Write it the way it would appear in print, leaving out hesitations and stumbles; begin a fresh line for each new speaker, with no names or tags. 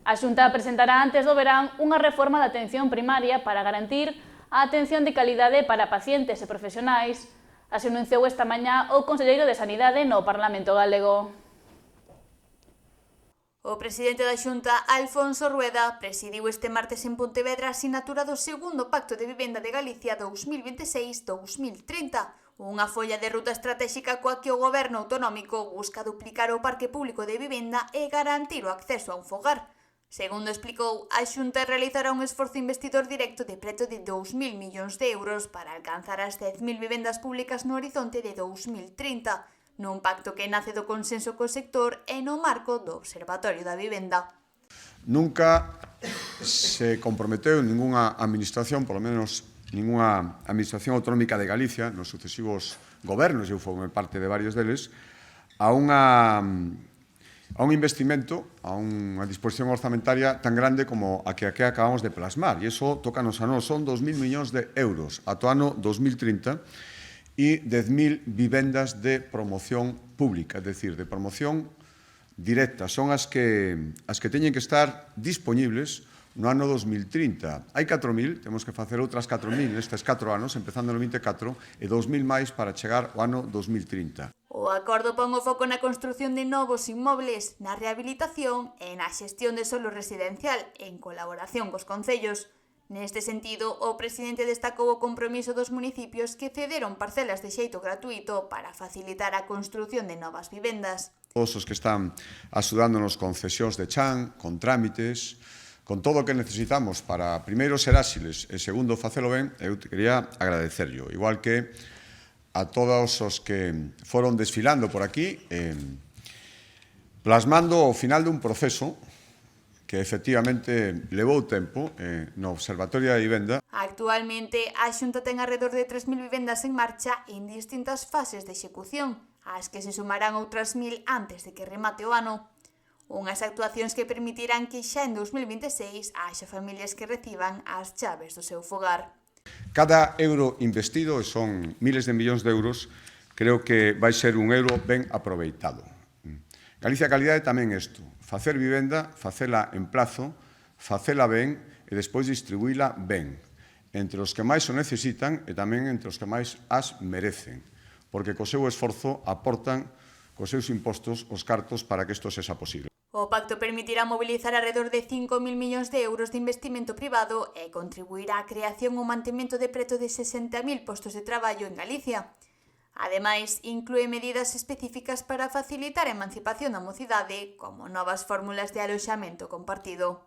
A Xunta presentará antes do verán unha reforma da atención primaria para garantir a atención de calidade para pacientes e profesionais. Así anunciou esta mañá o conselleiro de Sanidade no Parlamento galego.
O presidente da Xunta, Alfonso Rueda, presidiu este martes en Pontevedra a sinatura do segundo Pacto de Vivenda de Galicia 2026-2030, unha folla de ruta estratéxica coa que o goberno autonómico busca duplicar o parque público de vivenda e garantir o acceso a un fogar. Segundo explicou, a Xunta realizará un esforzo investidor directo de preto de 2.000 millóns de euros para alcanzar as 10.000 vivendas públicas no horizonte de 2030, nun pacto que nace do consenso co sector e no marco do Observatorio da Vivenda.
Nunca se comprometeu ninguna administración, polo menos ninguna administración autonómica de Galicia, nos sucesivos gobernos, eu formei parte de varios deles, a un investimento, a unha disposición orzamentaria tan grande como a que acabamos de plasmar. E iso tócanos a nós, son 2.000 millóns de euros ata o ano 2030 e 10.000 vivendas de promoción pública, é dicir, de promoción directa. Son as que teñen que estar disponibles no ano 2030. Hai 4.000, temos que facer outras 4.000 nestes 4 anos, empezando no 24, e 2.000 máis para chegar ao ano 2030.
O acordo pon o foco na construción de novos inmobles, na rehabilitación e na xestión de solo residencial, en colaboración cos concellos. Neste sentido, o presidente destacou o compromiso dos municipios que cederon parcelas de xeito gratuito para facilitar a construción de novas vivendas.
Todos os que están axudándonos con cesións de chan, con trámites, con todo o que necesitamos para, primeiro, ser áxiles e, segundo, facelo ben, eu te quería agradecerlo. Igual que a todos os que foron desfilando por aquí, plasmando o final dun proceso que efectivamente levou tempo no Observatorio da Vivenda.
Actualmente, a Xunta ten alrededor de 3.000 vivendas en marcha en distintas fases de execución, ás que se sumarán outras 1.000 antes de que remate o ano. Unhas actuacións que permitirán que xa en 2026 haxa familias que reciban as chaves do seu fogar.
Cada euro investido, e son miles de millóns de euros, creo que vai ser un euro ben aproveitado. Galicia Calidade tamén isto, facer vivenda, facela en plazo, facela ben e despois distribuíla ben, entre os que máis o necesitan e tamén entre os que máis as merecen, porque co seu esforzo aportan cos seus impostos os cartos para que isto sexa posible.
O pacto permitirá mobilizar alrededor de 5.000 millóns de euros de investimento privado e contribuirá á creación ou mantemento de preto de 60.000 postos de traballo en Galicia. Ademais, inclúe medidas específicas para facilitar a emancipación da mocidade, como novas fórmulas de aloxamento compartido.